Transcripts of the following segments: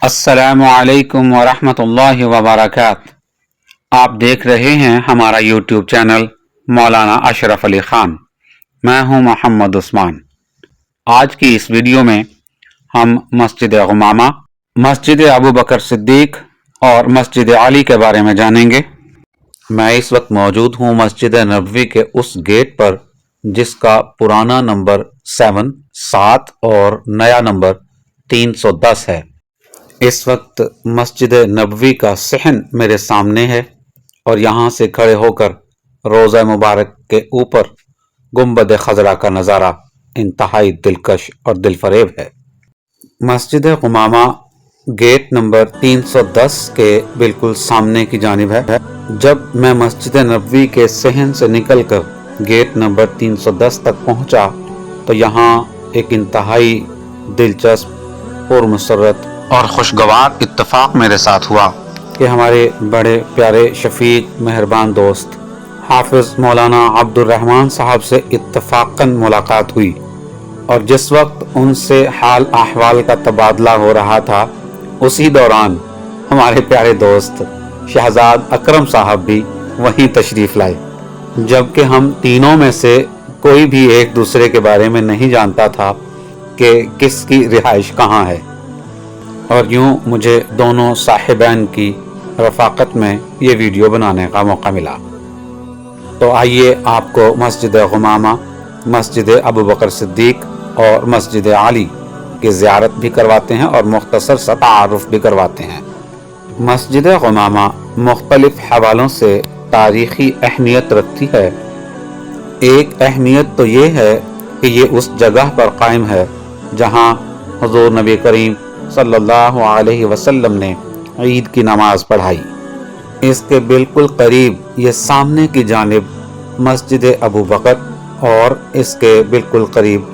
अस्सलामु अलैकुम वरहमत उल्लाहि वबरकात। आप देख रहे हैं हमारा यूट्यूब चैनल मौलाना अशरफ अली ख़ान। मैं हूं मोहम्मद उस्मान। आज की इस वीडियो में हम मस्जिद गुमामा, मस्जिद अबू बकर सिद्दीक और मस्जिद अली के बारे में जानेंगे। मैं इस वक्त मौजूद हूं मस्जिद नबवी के उस गेट पर जिसका पुराना नंबर 7 और नया नंबर 310 है। इस वक्त मस्जिद नबवी का सहन मेरे सामने है और यहाँ से खड़े होकर रोज़ा मुबारक के ऊपर गुंबद खजरा का नज़ारा इंतहाई दिलकश और दिलफरेब है। मस्जिद गुमामा गेट नंबर 310 के बिल्कुल सामने की जानिब है। जब मैं मस्जिद नबवी के सहन से निकलकर गेट नंबर 310 तक पहुँचा तो यहाँ एक इंतहाई दिलचस्प, पुरमसरत और खुशगवार इत्तफाक मेरे साथ हुआ कि हमारे बड़े प्यारे शफीक मेहरबान दोस्त हाफिज मौलाना अब्दुर रहमान साहब से इत्तफाकन मुलाकात हुई और जिस वक्त उनसे हाल अहवाल का तबादला हो रहा था उसी दौरान हमारे प्यारे दोस्त शहजाद अकरम साहब भी वहीं तशरीफ लाए। जबकि हम तीनों में से कोई भी एक दूसरे के बारे में नहीं जानता था कि किसकी रिहाइश कहाँ है, और यूं मुझे दोनों साहिबान की रफ़ाकत में ये वीडियो बनाने का मौका मिला। तो आइए आपको मस्जिद गुमामा, मस्जिद अबू बकर सिद्दीक और मस्जिद अली की ज़ियारत भी करवाते हैं और मुख्तसर सा तारुफ भी करवाते हैं। मस्जिद गुमामा मुख्तलिफ हवालों से तारीख़ी अहमियत रखती है। एक अहमियत तो ये है कि ये उस जगह पर कायम है जहाँ हुज़ूर नबी करीम सल्लल्लाहु अलैहि वसल्लम ने ईद की नमाज पढ़ाई। इसके बिल्कुल करीब ये सामने की जानिब मस्जिद अबू बकर और इसके बिल्कुल करीब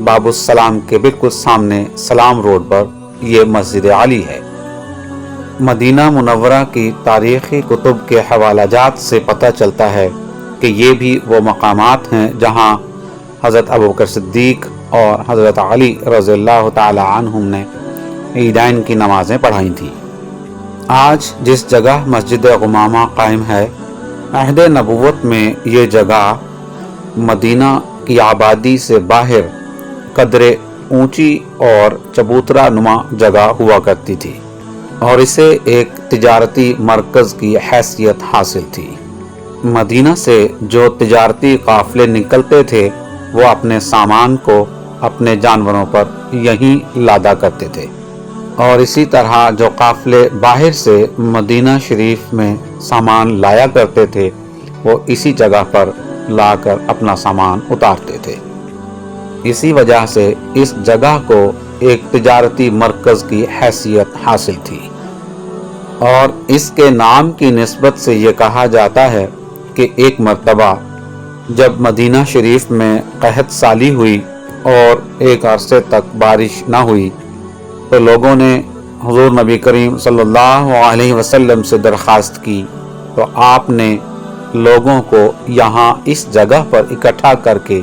बाबुस्सलाम के बिल्कुल सामने सलाम रोड पर ये मस्जिद अली है। मदीना मुनव्वरा की तारीख़ी कुतुब के हवालाजात से पता चलता है कि ये भी वो मकामात हैं जहाँ हज़रत अबू बकर सिद्दीक और हज़रत अली रज़ियल्लाहु ताला अन्हुम ने ईदाइन की नमाज़ें पढ़ाई थी। आज जिस जगह मस्जिद गुमामा कायम है, अहद नबुव्वत में ये जगह मदीना की आबादी से बाहर कदरे ऊंची और चबूतरा नुमा जगह हुआ करती थी और इसे एक तिजारती मरकज़ की हैसियत हासिल थी। मदीना से जो तिजारती काफ़िले निकलते थे वो अपने सामान को अपने जानवरों पर यहीं लादा करते थे और इसी तरह जो काफ़िले बाहर से मदीना शरीफ में सामान लाया करते थे वो इसी जगह पर लाकर अपना सामान उतारते थे। इसी वजह से इस जगह को एक तिजारती मरकज़ की हैसियत हासिल थी और इसके नाम की निस्बत से ये कहा जाता है कि एक मर्तबा जब मदीना शरीफ में कहत साली हुई और एक अरसे तक बारिश न हुई तो लोगों ने हुज़ूर नबी करीम सल्लल्लाहु अलैहि वसल्लम से दरख्वास्त की तो आपने लोगों को यहाँ इस जगह पर इकट्ठा करके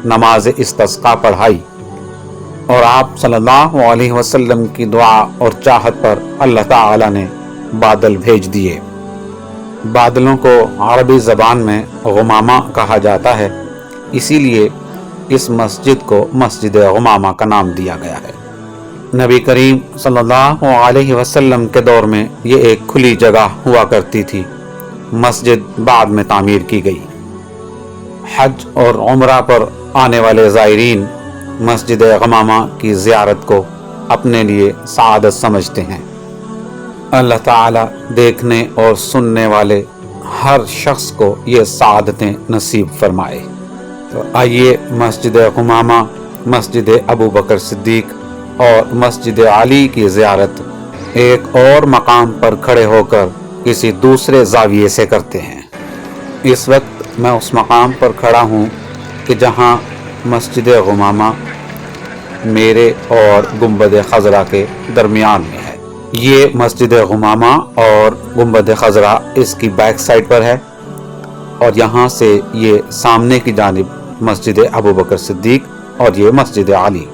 नमाज इस्तिस्क़ा पढ़ाई और आप सल्लल्लाहु अलैहि वसल्लम की दुआ और चाहत पर अल्लाह ताला ने बादल भेज दिए। बादलों को अरबी ज़बान में गुमामा कहा जाता है, इसीलिए इस मस्जिद को मस्जिद गुमामा का नाम दिया गया है। नबी करीम सल्लल्लाहु अलैहि वसल्लम के दौर में ये एक खुली जगह हुआ करती थी। मस्जिद बाद में तामीर की गई। हज और उम्रा पर आने वाले ज़ायरीन मस्जिद गुमामा की ज़ियारत को अपने लिए सआदत समझते हैं। अल्लाह ताला देखने और सुनने वाले हर शख्स को ये सआदतें नसीब फरमाए। तो आइए मस्जिद गुमामा, मस्जिद अबू बकर सिद्दीक और मस्जिद अली की ज़ियारत एक और मकाम पर खड़े होकर किसी दूसरे ज़ाविये से करते हैं। इस वक्त मैं उस मकाम पर खड़ा हूँ कि जहाँ मस्जिद गुमामा मेरे और गुंबद खजरा के दरमियान में है। ये मस्जिद गुमामा और गुंबद खजरा इसकी बैक साइड पर है और यहाँ से ये सामने की जानिब मस्जिद अबू बकर सिद्दीक और ये मस्जिद अली।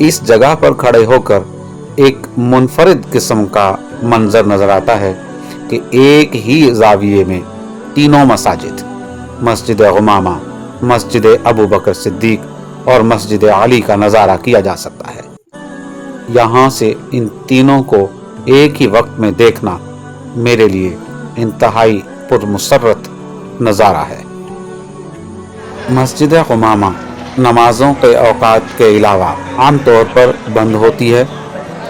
इस जगह पर खड़े होकर एक मुनफरिद किस्म का मंजर नज़र आता है कि एक ही ज़ाविये में तीनों मसाजिद, मस्जिद गुमामा, मस्जिद अबू बकर सिद्दीक और मस्जिद अली का नज़ारा किया जा सकता है। यहाँ से इन तीनों को एक ही वक्त में देखना मेरे लिए इंतहाई पुरमसरत नज़ारा है। मस्जिद गुमामा नमाज़ों के औकात के अलावा आम तौर पर बंद होती है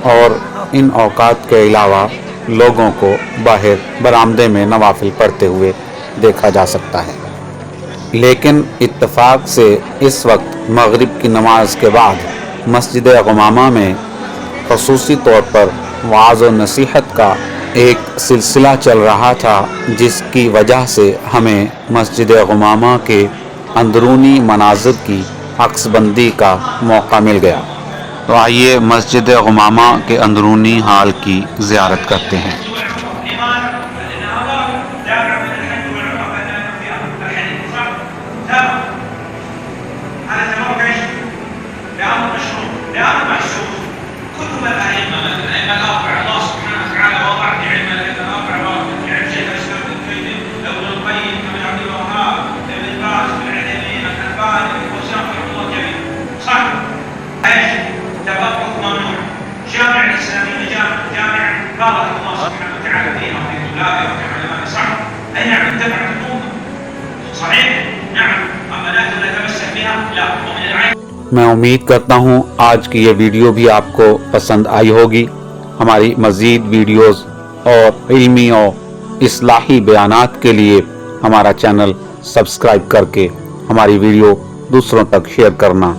और इन औकात के अलावा लोगों को बाहर बरामदे में नवाफिल पढ़ते हुए देखा जा सकता है। लेकिन इत्तफाक से इस वक्त मगरिब की नमाज के बाद मस्जिद गुमामा में ख़ुसूसी तौर पर वाज़ व नसीहत का एक सिलसिला चल रहा था, जिसकी वजह से हमें मस्जिद गुमामा के अंदरूनी मनाज़िर की अक्सबंदी का मौका मिल गया। तो आइए मस्जिद गुमामा के अंदरूनी हाल की ज़ियारत करते हैं। मैं उम्मीद करता हूँ आज की ये वीडियो भी आपको पसंद आई होगी। हमारी मज़ीद वीडियोस और इल्मी और इस्लाही बयानात के लिए हमारा चैनल सब्सक्राइब करके हमारी वीडियो दूसरों तक शेयर करना